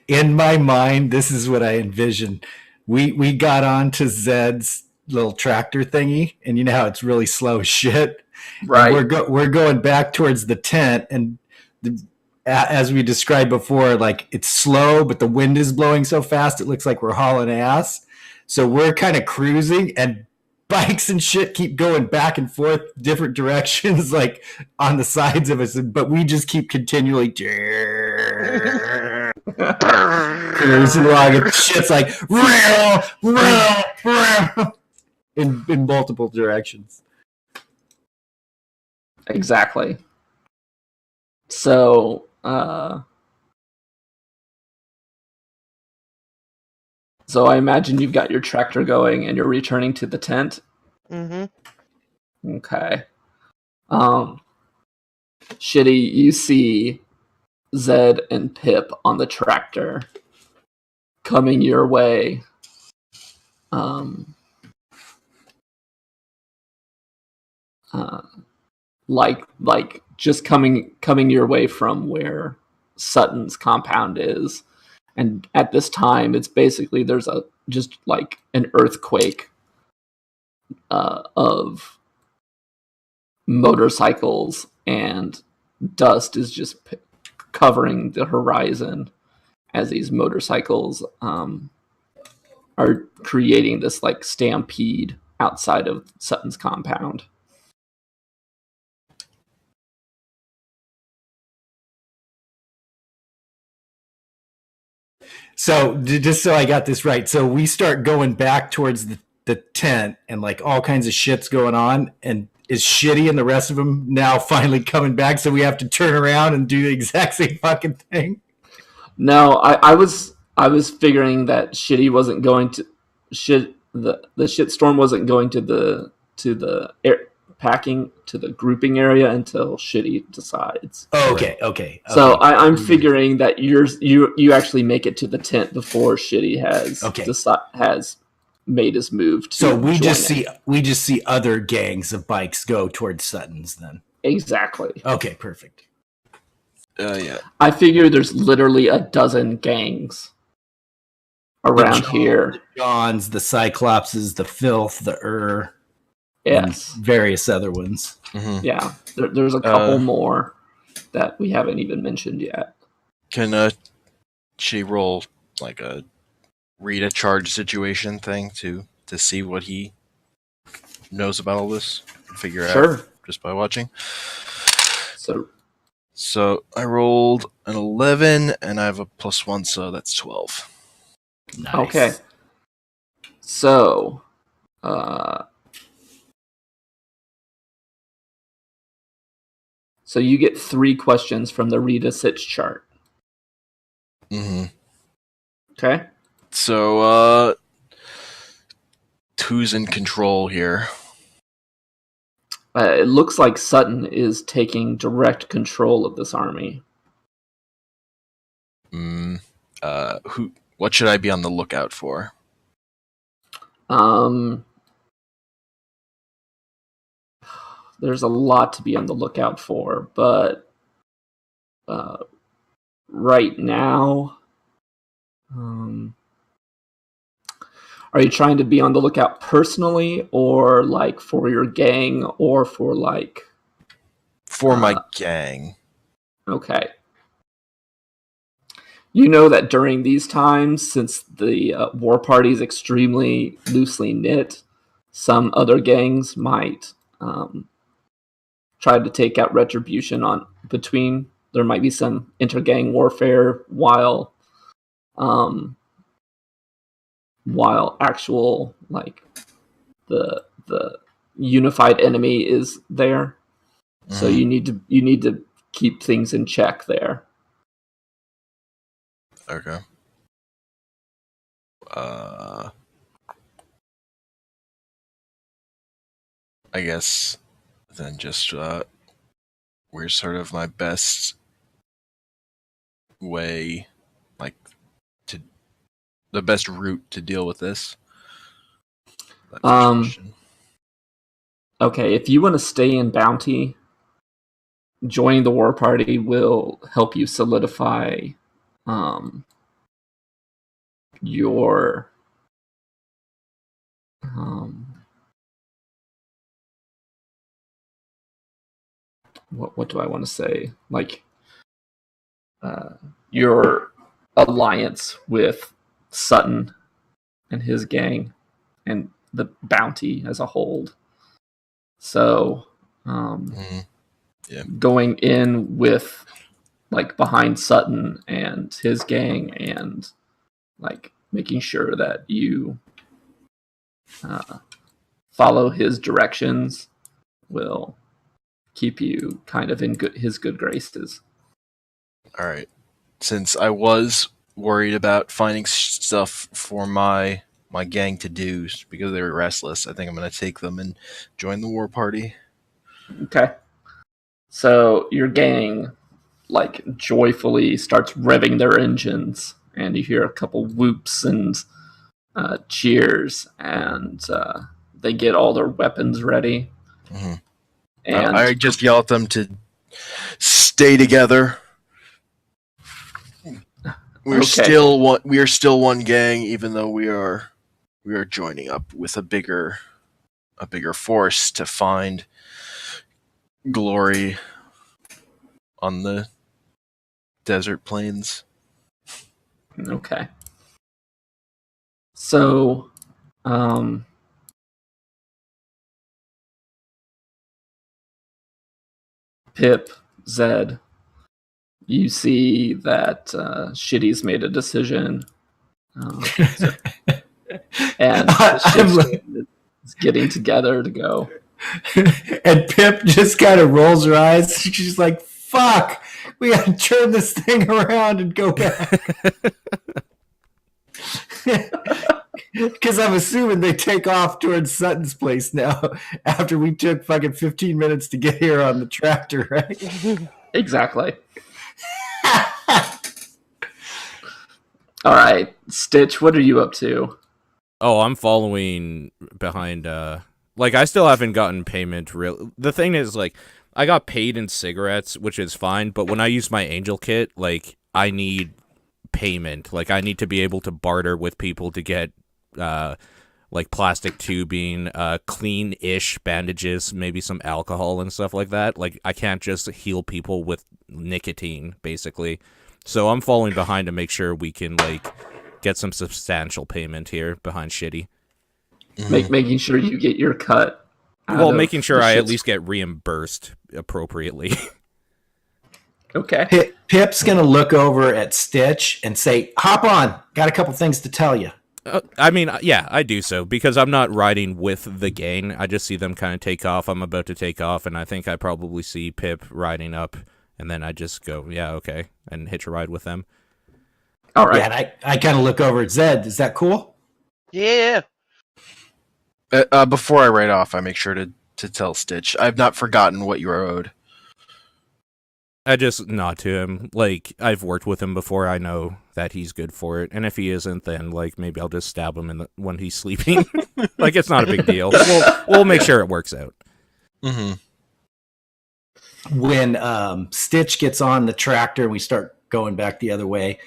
In my mind, this is what I envisioned. We got onto Zed's little tractor thingy, and you know how it's really slow as shit. And Right. we're going back towards the tent, and as we described before, like it's slow, but the wind is blowing so fast it looks like we're hauling ass. So we're kind of cruising, and bikes and shit keep going back and forth different directions, like on the sides of us, but we just keep continually cruising along, and shit's like in multiple directions. Exactly. So, so I imagine you've got your tractor going and you're returning to the tent. Mm-hmm. Okay. Shitty, you see Zed and Pip on the tractor coming your way. Like just coming your way from where Sutton's compound is. And at this time, it's basically there's just like an earthquake of motorcycles, and dust is just covering the horizon as these motorcycles are creating this like stampede outside of Sutton's compound. So just so I got this right, so we start going back towards the tent, and like all kinds of shit's going on, and is Shitty and the rest of them now finally coming back, so we have to turn around and do the exact same fucking thing? No, I was figuring that Shitty wasn't going to the shitstorm wasn't going to the packing to the grouping area until Shitty decides. Okay. So I'm figuring that you actually make it to the tent before Shitty has made his move. So we just see other gangs of bikes go towards Sutton's then. Exactly. Okay, perfect. Yeah. I figure there's literally a dozen gangs around here. The Johns, the Cyclopses, the Filth, the yes, and various other ones. Mm-hmm. Yeah, there's a couple more that we haven't even mentioned yet. Can she roll like a read a charge situation thing to see what he knows about all this and figure out just by watching? So I rolled an 11 and I have a +1, so that's 12. Nice. Okay. So so you get 3 questions from the read a sitch chart. Mm-hmm. Okay. So who's in control here? It looks like Sutton is taking direct control of this army. What should I be on the lookout for? There's a lot to be on the lookout for, but right now, are you trying to be on the lookout personally, or like for your gang, or for like... For my gang. Okay. You know that during these times, since the war party is extremely loosely knit, some other gangs might try to take out retribution on between. There might be some inter-gang warfare while actual like the unified enemy is there. Mm-hmm. So you need to keep things in check there. Okay. I guess then just where's sort of my best way, like to the best route to deal with this? Okay, if you want to stay in Bounty, joining the war party will help you solidify your what do I want to say? Like your alliance with Sutton and his gang and the bounty as a whole. So going in with like behind Sutton and his gang and like making sure that you follow his directions will keep you kind of in his good graces. All right. Since I was worried about finding stuff for my gang to do because they were restless, I think I'm going to take them and join the war party. Okay. So your gang like joyfully starts revving their engines, and you hear a couple whoops and cheers, and they get all their weapons ready. Mm-hmm. And I just yell at them to stay together. We are still one gang, even though we are joining up with a bigger force to find glory on the desert plains. Okay. So, Pip, Zed, you see that Shitty's made a decision. And the ship is getting together to go. And Pip just kind of rolls her eyes. She's like, fuck, we gotta turn this thing around and go back. Because I'm assuming they take off towards Sutton's place now after we took fucking 15 minutes to get here on the tractor, right? Exactly. All right, Stitch, what are you up to? Oh, I'm following behind. Like, I still haven't gotten payment. The thing is, like, I got paid in cigarettes, which is fine. But when I use my angel kit, like, I need payment. Like, I need to be able to barter with people to get, like, plastic tubing, clean-ish bandages, maybe some alcohol and stuff like that. Like, I can't just heal people with nicotine, basically. So I'm falling behind to make sure we can, like, get some substantial payment here behind Shitty. Making sure you get your cut. Well, making sure I at least get reimbursed appropriately. Okay. Pip's going to look over at Stitch and say, hop on. Got a couple things to tell you. I mean, yeah, I do so, because I'm not riding with the gang. I just see them kind of take off. I'm about to take off, and I think I probably see Pip riding up, and then I just go, yeah, okay, and hitch a ride with them. All right. Yeah, and I kind of look over at Zed. Is that cool? Yeah. Before I ride off, I make sure to tell Stitch, I've not forgotten what you are owed. I just nod to him. Like, I've worked with him before. I know that he's good for it. And if he isn't, then, like, maybe I'll just stab him when he's sleeping. Like, it's not a big deal. We'll make sure it works out. Mm-hmm. When Stitch gets on the tractor and we start going back the other way,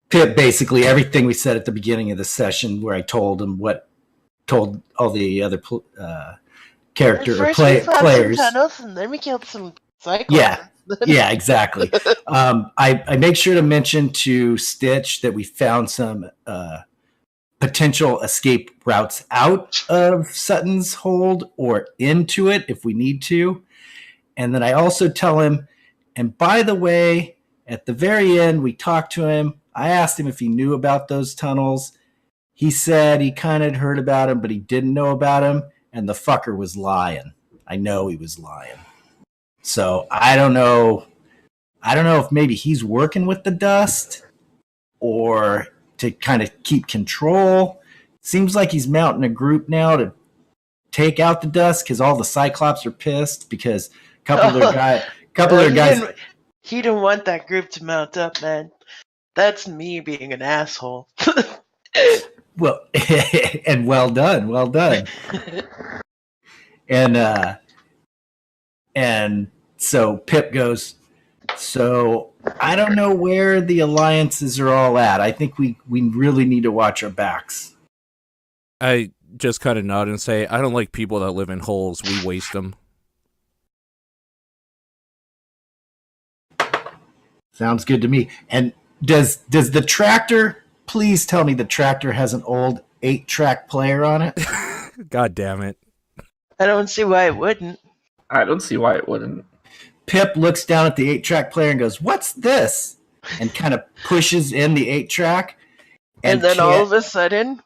Pip basically everything we said at the beginning of the session where I told him told all the other players. Tunnels and then we killed some cyclones. Yeah, exactly. I make sure to mention to Stitch that we found some potential escape routes out of Sutton's hold or into it if we need to. And then I also tell him, and by the way, at the very end, we talked to him. I asked him if he knew about those tunnels. He said he kind of heard about him, but he didn't know about him. And the fucker was lying. I know he was lying. So I don't know if maybe he's working with the dust or to kind of keep control. Seems like he's mounting a group now to take out the dust because all the Cyclops are pissed because a couple of their guys. He didn't want that group to mount up, man. That's me being an asshole. Well, and well done. And so Pip goes, So I don't know where the alliances are all at. I think we really need to watch our backs. I just kind of nod and say, I don't like people that live in holes. We waste them. Sounds good to me. And does the tractor, please tell me the tractor has an old 8-track player on it? God damn it. I don't see why it wouldn't. I don't see why it wouldn't. Pip looks down at the 8-track player and goes, "What's this?" And kind of pushes in the 8-track. And then all of a sudden,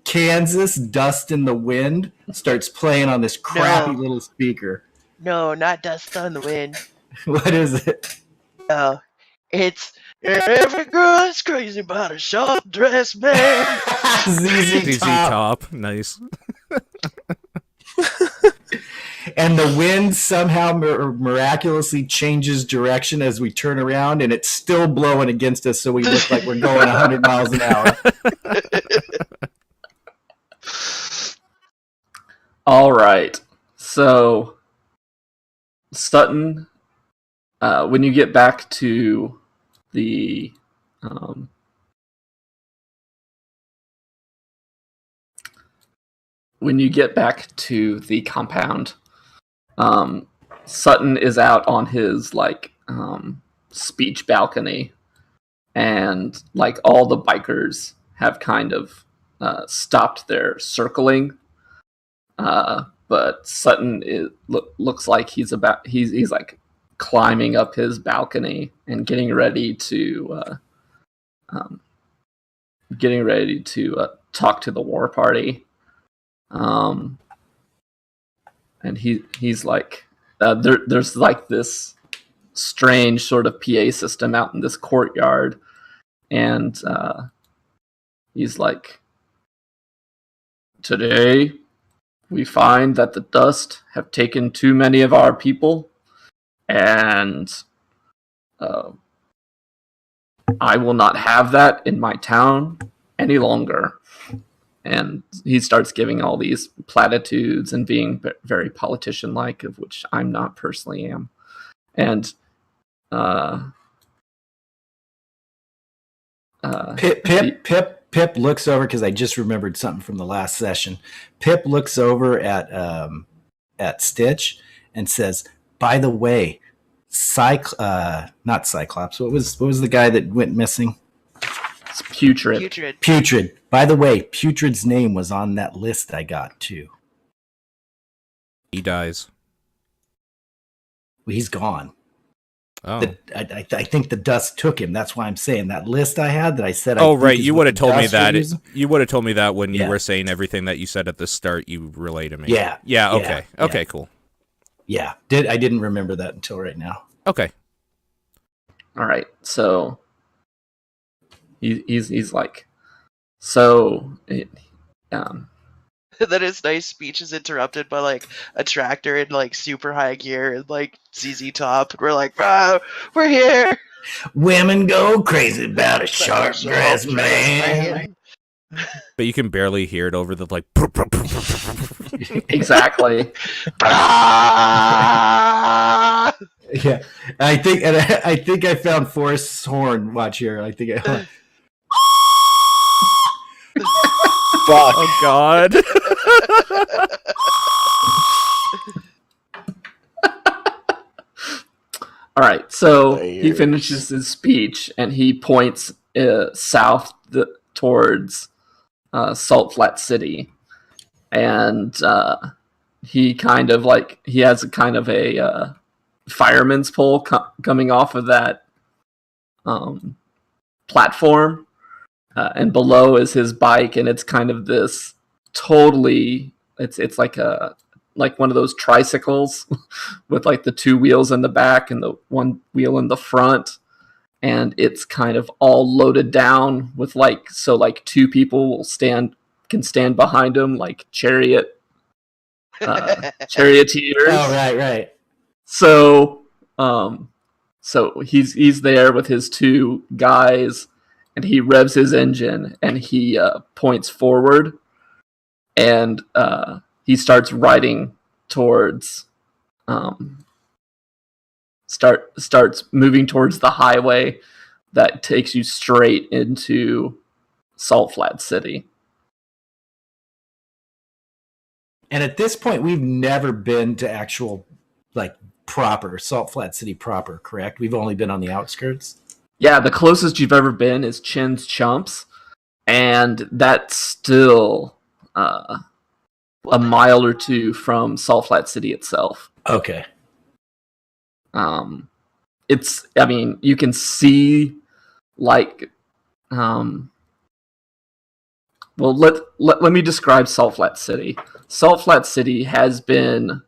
Kansas Dust in the Wind starts playing on this crappy little speaker. No, not Dust on the Wind. What is it? Oh, it's every girl is crazy about a short dress man. ZZ Top. Nice. And the wind somehow miraculously changes direction as we turn around, and it's still blowing against us, so we look like we're going 100 miles an hour. All right. So, Sutton, when you get back to the compound, Sutton is out on his speech balcony, and all the bikers have kind of stopped their circling, but Sutton looks like he's climbing up his balcony and getting ready to talk to the war party. And he's like, there's this strange sort of PA system out in this courtyard, and he's like, "Today, we find that the Dust have taken too many of our people, and I will not have that in my town any longer." And he starts giving all these platitudes and being very politician-like, of which I'm not personally am. And Pip looks over, because I just remembered something from the last session. Pip looks over at Stitch and says, "By the way, not Cyclops. What was the guy that went missing? It's Putrid. Putrid. By the way, Putrid's name was on that list I got too." He dies. Well, he's gone. Oh. I think the Dust took him. That's why I'm saying that list I had that I said. Oh, right. You would have told me that. You would have told me that when you were saying everything that you said at the start. You relay to me. Yeah. Yeah. Okay. Yeah. Okay. Cool. Yeah. I didn't remember that until right now. Okay. All right. So he's like, so. Then his nice speech is interrupted by a tractor in super high gear and ZZ Top. And we're like, "Bro, we're here." Women go crazy about a sharp dress man. But you can barely hear it over the Exactly. Yeah, I think I found Forrest's horn. Watch here. I think I. Fuck. Oh God. All right, so he finishes his speech and he points south towards Salt Flat City, and he kind of he has a fireman's pole coming off of that platform, and below is his bike, and it's kind of this totally it's like one of those tricycles with the two wheels in the back and the one wheel in the front, and it's kind of all loaded down with two people can stand behind him like charioteers. Oh, right. So he's there with his two guys, and he revs his engine and he points forward, and he starts riding towards starts moving towards the highway that takes you straight into Salt Flat City. And at this point, we've never been to actual, like, proper Salt Flat City proper, correct? We've only been on the outskirts. Yeah, the closest you've ever been is Chin's Chumps, and that's still a mile or two from Salt Flat City itself. Okay. You can see, like, well, let me describe Salt Flat City. Salt Flat City has been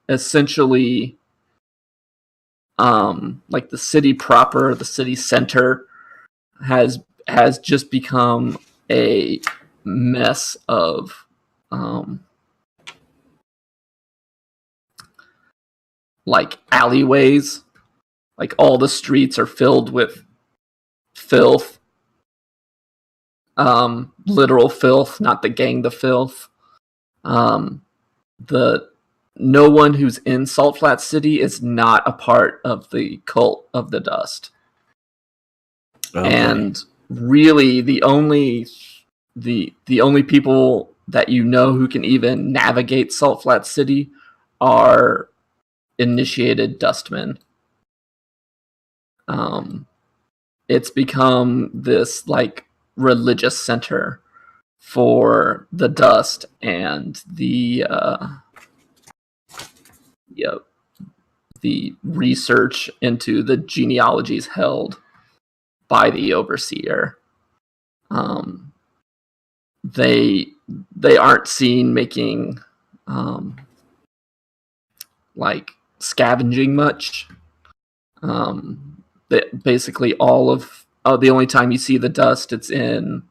essentially, like, the city proper, the city center, has just become a mess of, like, alleyways. Like, all the streets are filled with filth. Literal filth, not the gang the filth. No one who's in Salt Flat City is not a part of the cult of the dust. Okay. And really the only people that you know who can even navigate Salt Flat City are initiated dustmen. It's become this, like, religious center for the dust, and the research into the genealogies held by the overseer. They aren't seen making like scavenging much. Basically all of the only time you see the dust, it's in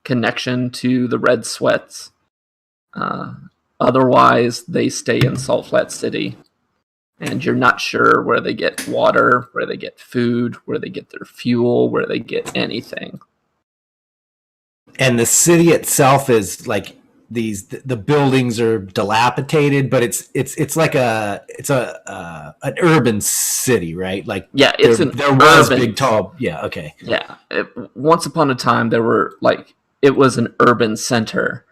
connection to the Red Sweats. Otherwise, they stay in Salt Flat City, and you're not sure where they get water, where they get food, where they get their fuel, where they get anything. And the city itself is like the buildings are dilapidated, but it's like an urban city, right? Like, yeah, there was big tall, yeah, okay, yeah. Once upon a time, it was an urban center,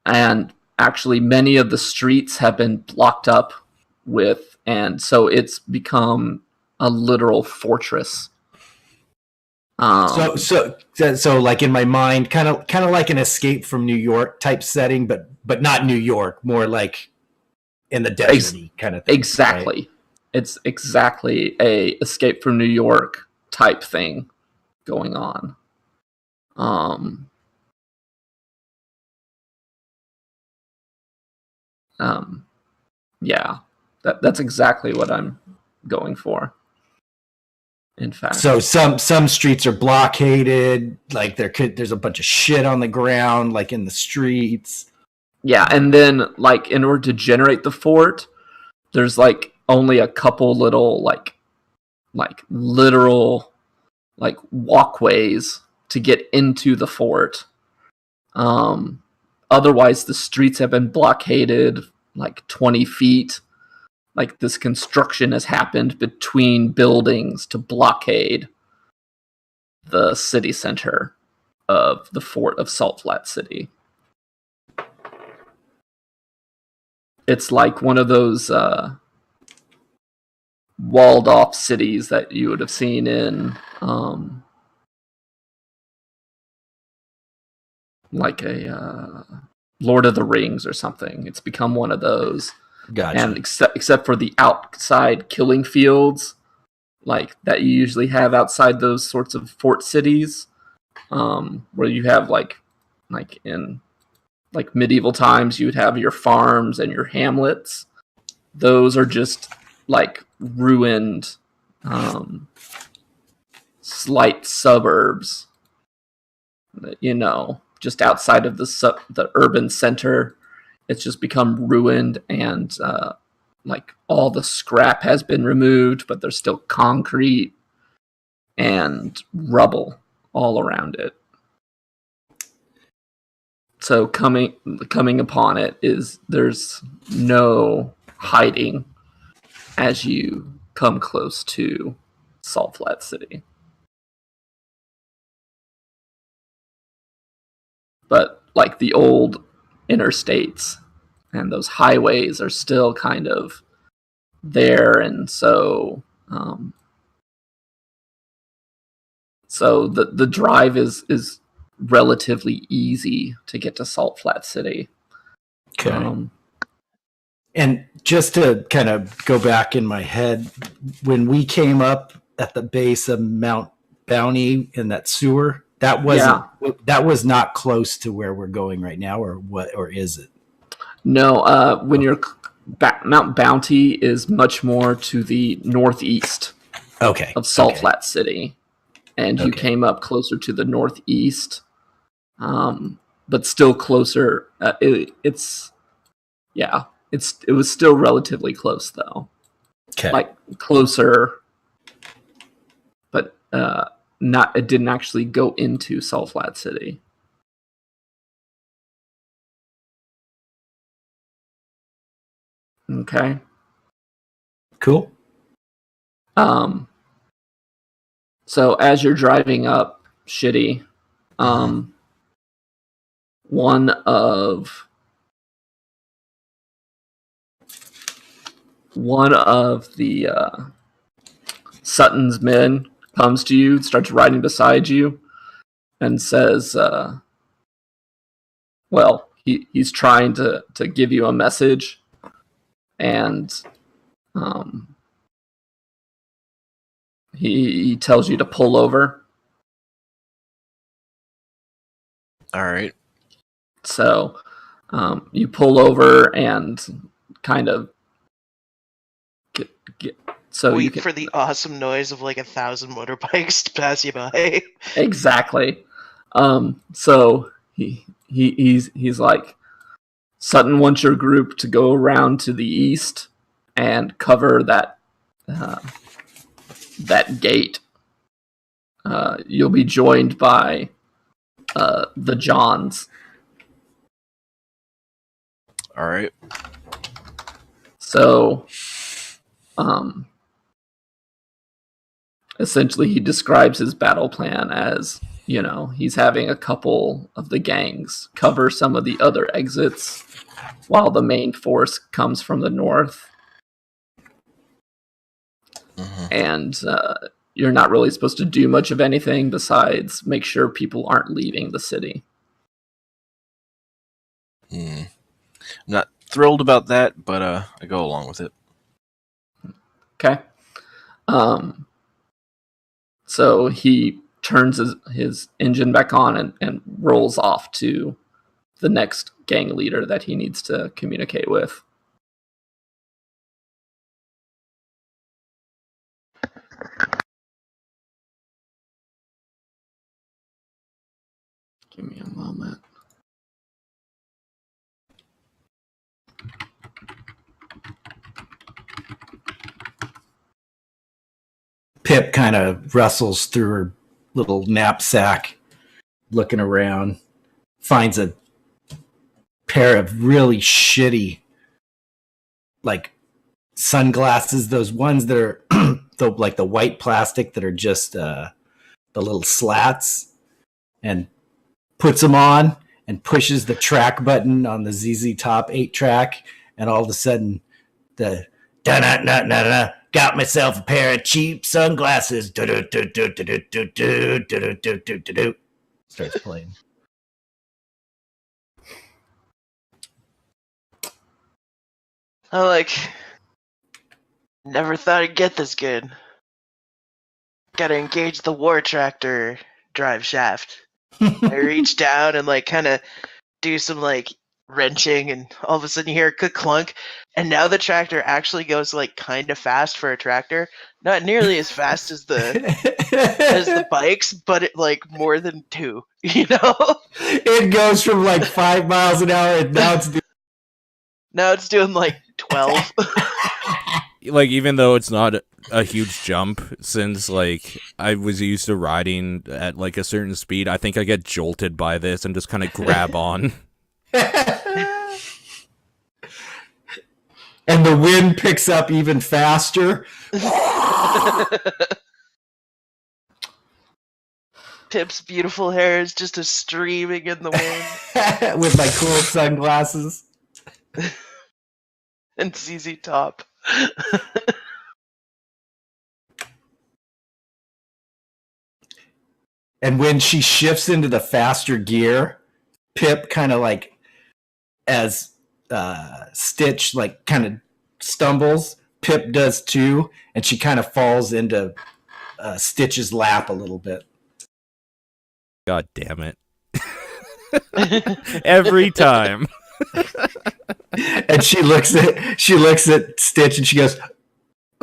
and actually many of the streets have been blocked up with, and so it's become a literal fortress. So like in my mind, kind of like an Escape from New York type setting, but not New York, more like in the desert kind of thing. Exactly. Right? It's exactly a Escape from New York type thing going on. Yeah, that's exactly what I'm going for. In fact, so some streets are blockaded, like there's a bunch of shit on the ground, like in the streets. Yeah, and then, like, in order to generate the fort, there's like only a couple little like literal like walkways to get into the fort. Otherwise, the streets have been blockaded like 20 feet. Like, this construction has happened between buildings to blockade the city center of the fort of Salt Flat City. It's like one of those walled off cities that you would have seen in like a Lord of the Rings or something. It's become one of those. Gotcha. And except for the outside killing fields, like that you usually have outside those sorts of fort cities, where you have like in like medieval times, you would have your farms and your hamlets. Those are just like ruined, slight suburbs, just outside of the urban center. It's just become ruined, and like all the scrap has been removed, but there's still concrete and rubble all around it. So coming upon it is there's no hiding as you come close to Salt Flat City. But like the old interstates and those highways are still kind of there, and so so the drive is relatively easy to get to Salt Flat City. Okay. And just to kind of go back in my head, when we came up at the base of Mount Bounty in that sewer, that was not close to where we're going right now, or what, or is it? No, when you're Mount Bounty is much more to the northeast of Salt Flat City, and you came up closer to the northeast, but still closer. It was still relatively close though. Okay. Like closer, but not. It didn't actually go into Salt Flat City. Okay. Cool. So as you're driving up, Shitty, one of the Sutton's men comes to you, starts riding beside you, and says, well, he's trying to give you a message, and he tells you to pull over. All right. So you pull over and kind of get so wait you can, for the awesome noise of like 1,000 motorbikes to pass you by. exactly. So he's like, Sutton wants your group to go around to the east and cover that gate. You'll be joined by the Johns. All right. So, essentially, he describes his battle plan as, he's having a couple of the gangs cover some of the other exits while the main force comes from the north. Mm-hmm. And you're not really supposed to do much of anything besides make sure people aren't leaving the city. I'm not thrilled about that, but I go along with it. Okay. So he turns his engine back on and rolls off to the next gang leader that he needs to communicate with. Give me a moment. Pip kind of rustles through her little knapsack, looking around, finds a pair of really shitty, like, sunglasses, those ones that are like the white plastic that are just the little slats, and puts them on and pushes the track button on the ZZ Top 8-track, and all of a sudden the da-da-da-da-da, got myself a pair of cheap sunglasses, starts playing. I never thought I'd get this good. Gotta engage the war tractor drive shaft. I reach down and kind of do some wrenching, and all of a sudden you hear a clunk, and now the tractor actually goes kind of fast for a tractor. Not nearly as fast as the bikes, but it more than 2. It goes from 5 miles an hour, and now it's doing 12. Even though it's not a huge jump, since I was used to riding at a certain speed, I think I get jolted by this and just kind of grab on. And the wind picks up even faster. Pip's beautiful hair is just a streaming in the wind. With my cool sunglasses. And ZZ Top. And when she shifts into the faster gear, Pip kind of like, as Stitch like kind of stumbles, Pip does too, and she kind of falls into Stitch's lap a little bit. God damn it. Every time. And she looks at Stitch and she goes,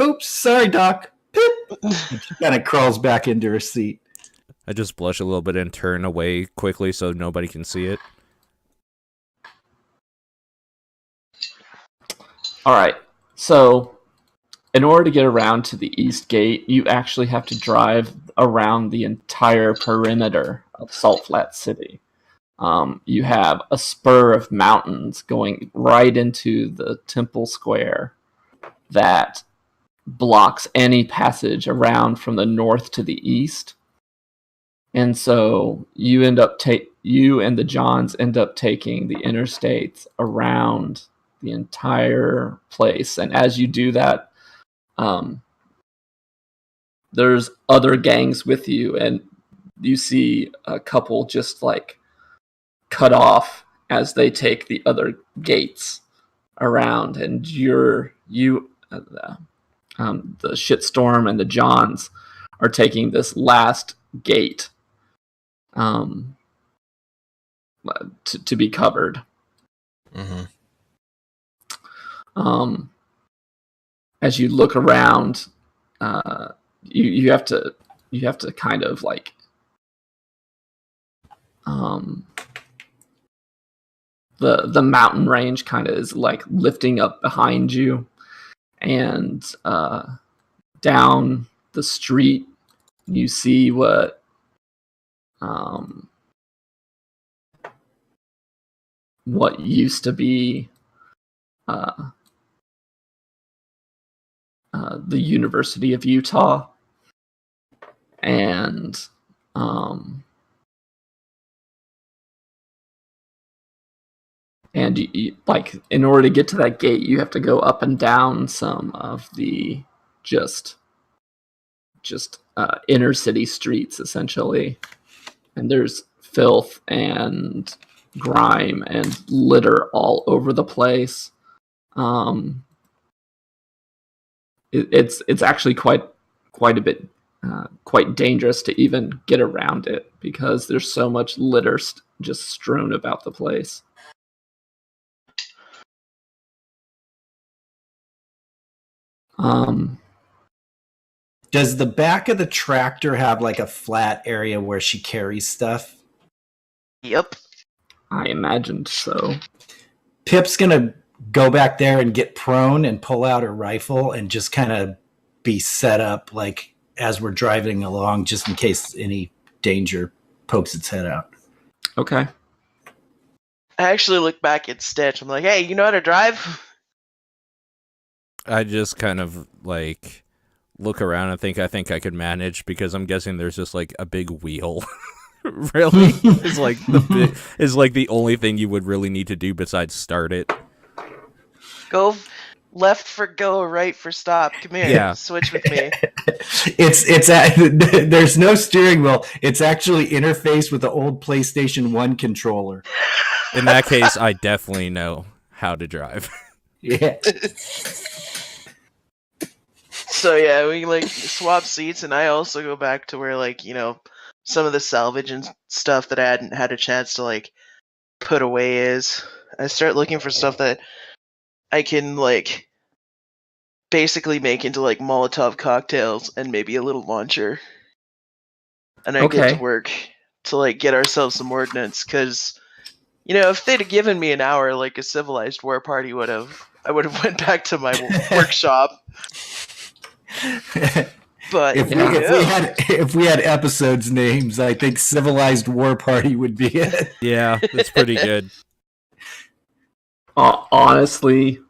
"Oops, sorry, Doc." Pip. And she kind of crawls back into her seat. I just blush a little bit and turn away quickly so nobody can see it. All right. So, in order to get around to the east gate, you actually have to drive around the entire perimeter of Salt Flat City. You have a spur of mountains going right into the Temple Square that blocks any passage around from the north to the east. And so you and the Johns end up taking the interstates around the entire place. And as you do that, there's other gangs with you, and you see a couple just like cut off as they take the other gates around, and the Shitstorm and the Johns are taking this last gate to be covered. Mm-hmm. As you look around, you have to kind of like the mountain range kind of is like lifting up behind you, and down the street you see what used to be the University of Utah, and you, like, in order to get to that gate, you have to go up and down some of the just inner city streets, essentially. And there's filth and grime and litter all over the place. It's actually quite a bit quite dangerous to even get around it because there's so much litter just strewn about the place. Does the back of the tractor have like a flat area where she carries stuff? Yep. I imagined so. Pip's gonna go back there and get prone and pull out her rifle and just kind of be set up like as we're driving along, just in case any danger pokes its head out. Okay. I actually look back at Stitch. I'm like, "Hey, you know how to drive?" I just kind of like look around and think I could manage, because I'm guessing there's just like a big wheel. Really, is like the only thing you would really need to do besides start it. Go left for go, right for stop. Come here, Yeah. Switch with me. There's no steering wheel. It's actually interfaced with the old PlayStation 1 controller. In that case, I definitely know how to drive. Yeah. So yeah, we like swap seats, and I also go back to where, like, you know, some of the salvage and stuff that I hadn't had a chance to like put away is. I start looking for stuff that I can like basically make into like Molotov cocktails and maybe a little launcher. And I get to work to like get ourselves some ordnance, because, you know, if they'd have given me an hour like a civilized war party I would have went back to my workshop. But if we had episodes names, I think Civilized War Party would be it. Yeah, that's pretty good. Honestly,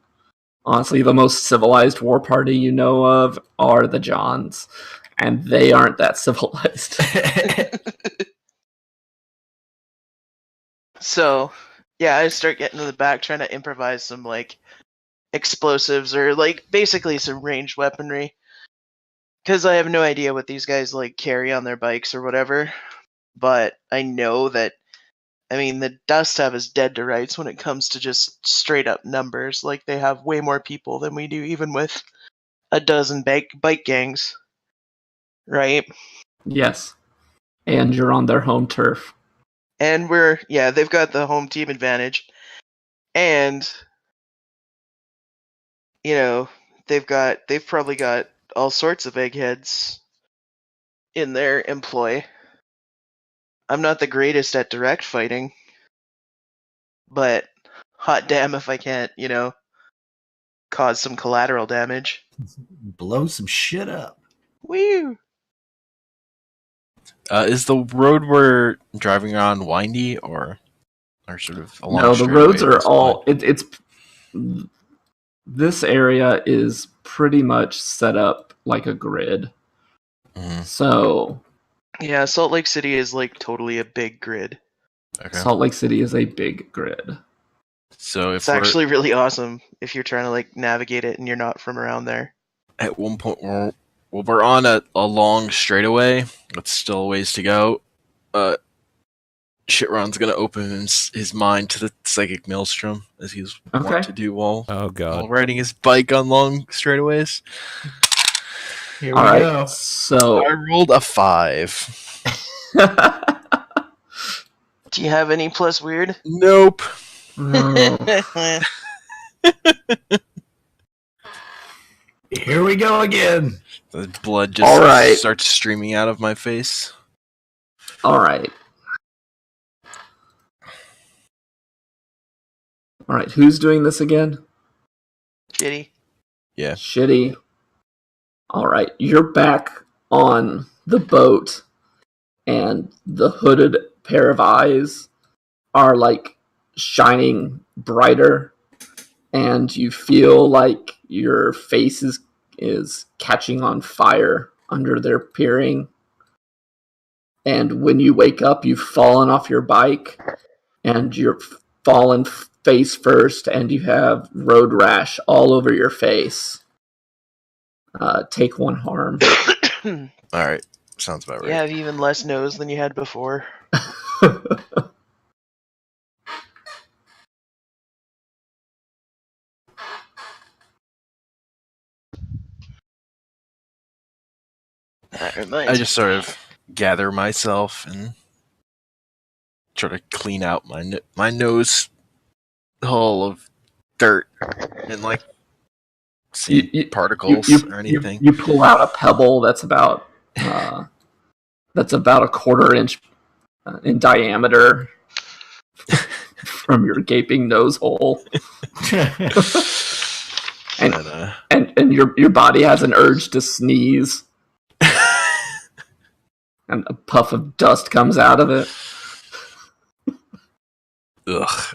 the most civilized war party you know of are the Johns, and they aren't that civilized. So, yeah, I start getting to the back, trying to improvise some like explosives or like basically some ranged weaponry, because I have no idea what these guys like carry on their bikes or whatever. But I know that, I mean, the Dust have us dead to rights when it comes to just straight up numbers. Like, they have way more people than we do, even with a dozen bike gangs, right? Yes, and you're on their home turf. And they've got the home team advantage. And, you know, they've probably got all sorts of eggheads in their employ. I'm not the greatest at direct fighting, but hot damn if I can't, cause some collateral damage. Blow some shit up. Woo! Is the road we're driving on windy or sort of along? No, the roads are all. It's this area is pretty much set up like a grid. Mm-hmm. So yeah, Salt Lake City is like totally a big grid. Okay. Salt Lake City is a big grid. So it's actually really awesome if you're trying to like navigate it and you're not from around there. At one point, we're on a long straightaway. It's still a ways to go. ShitRon's gonna open his mind to the psychic maelstrom as he's wont to do while riding his bike on long straightaways. Here we go. So I rolled a 5. Do you have any plus weird? Nope. Here we go again. The blood just starts streaming out of my face. All right. Who's doing this again? Shitty. Yeah. Shitty. All right. You're back on the boat, and the hooded pair of eyes are like shining brighter, and you feel like your face is catching on fire under their peering. And when you wake up, you've fallen off your bike, and you're fallen face first, and you have road rash all over your face. Take 1 harm. All right. Sounds about right. You have even less nose than you had before. I just sort of gather myself and try to clean out my nose hole of dirt and like see particles or anything. You pull out a pebble that's about a 1/4 inch in diameter from your gaping nose hole. and your body has an urge to sneeze. And a puff of dust comes out of it. Ugh.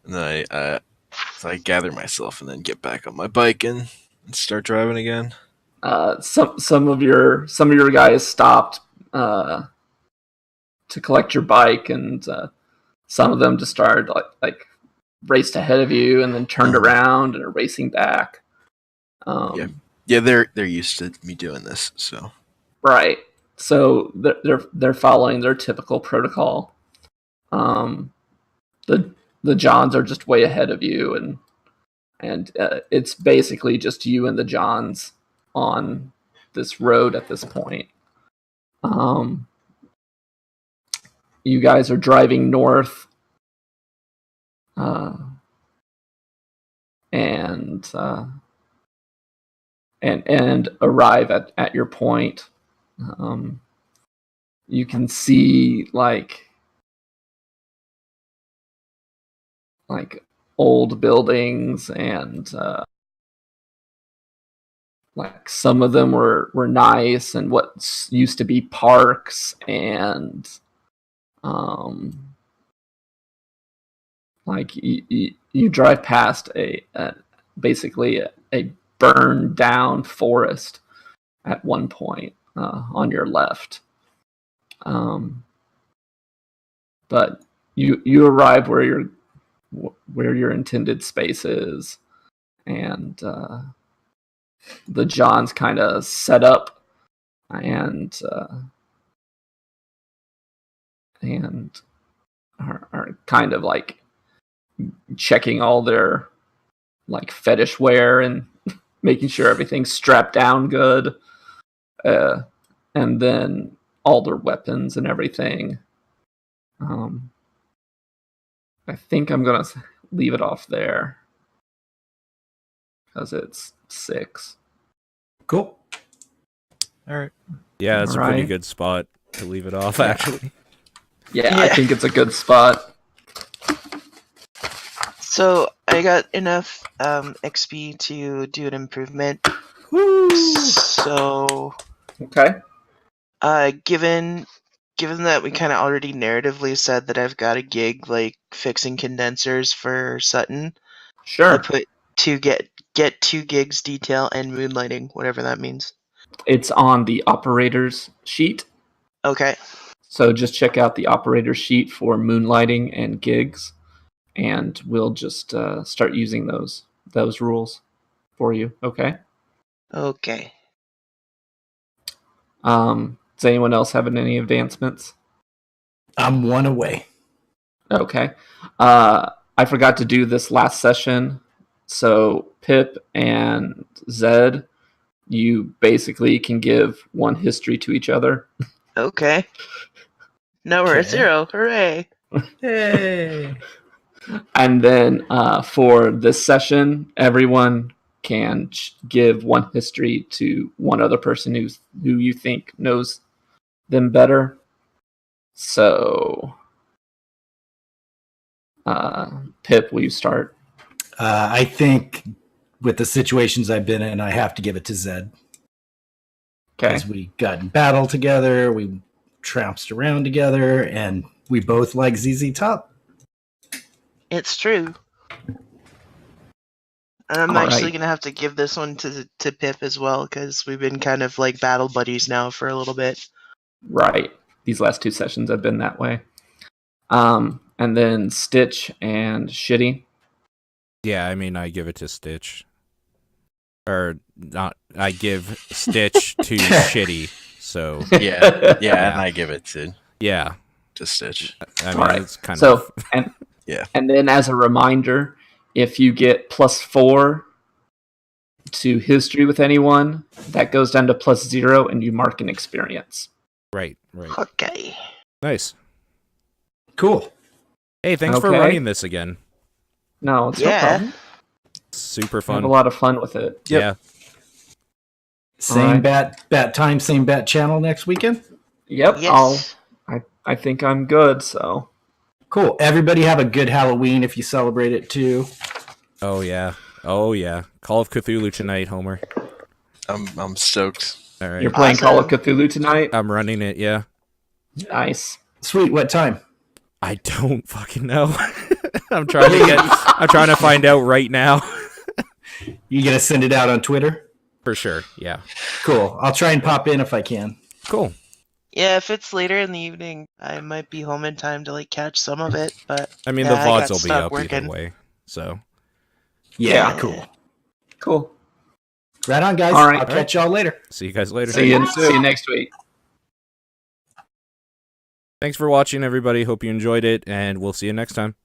And then I gather myself and then get back on my bike and start driving again. Some of your guys stopped to collect your bike, and some of them just started like raced ahead of you and then turned around and are racing back. Yeah, they're used to me doing this, so. Right. So they're following their typical protocol. The Johns are just way ahead of you, and it's basically just you and the Johns on this road at this point. You guys are driving north, and arrive at your point. You can see like old buildings, and like some of them were nice, and what used to be parks, and Like you drive past basically a burned down forest at one point on your left. But you arrive where your intended space is, and the Johns kind of set up and are kind of like checking all their like fetish wear and making sure everything's strapped down good, and then all their weapons and everything. I think I'm gonna leave it off there because it's 6. Cool. All right. Yeah, that's a pretty Alright. good spot to leave it off, actually. Yeah, I think it's a good spot. So I got enough XP to do an improvement. Woo! So, Okay. given that we kind of already narratively said that I've got a gig like fixing condensers for Sutton, I Sure. put get 2 gigs detail and moonlighting, whatever that means. It's on the operator's sheet. Okay. So just check out the operator sheet for moonlighting and gigs, and we'll just start using those rules for you. Okay. Okay. Does anyone else have any advancements? I'm 1 away. Okay. I forgot to do this last session, so Pip and Zed, you basically can give 1 history to each other. Okay. Now we're at Okay. 0. Hooray! Hey. And then for this session, everyone can give 1 history to one other person who you think knows them better. So, Pip, will you start? I think with the situations I've been in, I have to give it to Zed. Okay. Because we got in battle together, we trounced around together, and we both like ZZ Top. It's true. And I'm All actually right. gonna have to give this one to Pip as well, because we've been kind of like battle buddies now for a little bit. Right. These last 2 sessions have been that way. And then Stitch and Shitty. Yeah, I mean, I give it to Stitch. Or not, I give Stitch to Shitty, so Yeah, Yeah. and I give it to yeah. Stitch. I mean, Alright. it's kind So, of... and Yeah. And then as a reminder, if you get +4 to history with anyone, that goes down to +0 and you mark an experience. Right. Okay. Nice. Cool. Hey, thanks for Okay. running this again. No, it's no Yeah. problem. Super I have fun. a lot of fun with it. Yeah. Same Alright. bat time, same bat channel next weekend. Yep, Yes. I think I'm good, so. Cool. Everybody have a good Halloween if you celebrate it too. Oh, yeah. Call of Cthulhu tonight, Homer. I'm stoked. All right. You're playing Call of Awesome. Cthulhu tonight? I'm running it, yeah. Nice. Sweet. What time? I don't fucking know. I'm trying to find out right now. You gonna send it out on Twitter? For sure, yeah. Cool. I'll try and pop in if I can. Cool. Yeah, if it's later in the evening, I might be home in time to like catch some of it. But I mean, yeah, the I VODs got will be stuck up working. either way, so... Yeah. Yeah. Cool. Cool. Right on, guys. All right. I'll catch y'all later. See you guys later. See you next week. Thanks for watching, everybody. Hope you enjoyed it, and we'll see you next time.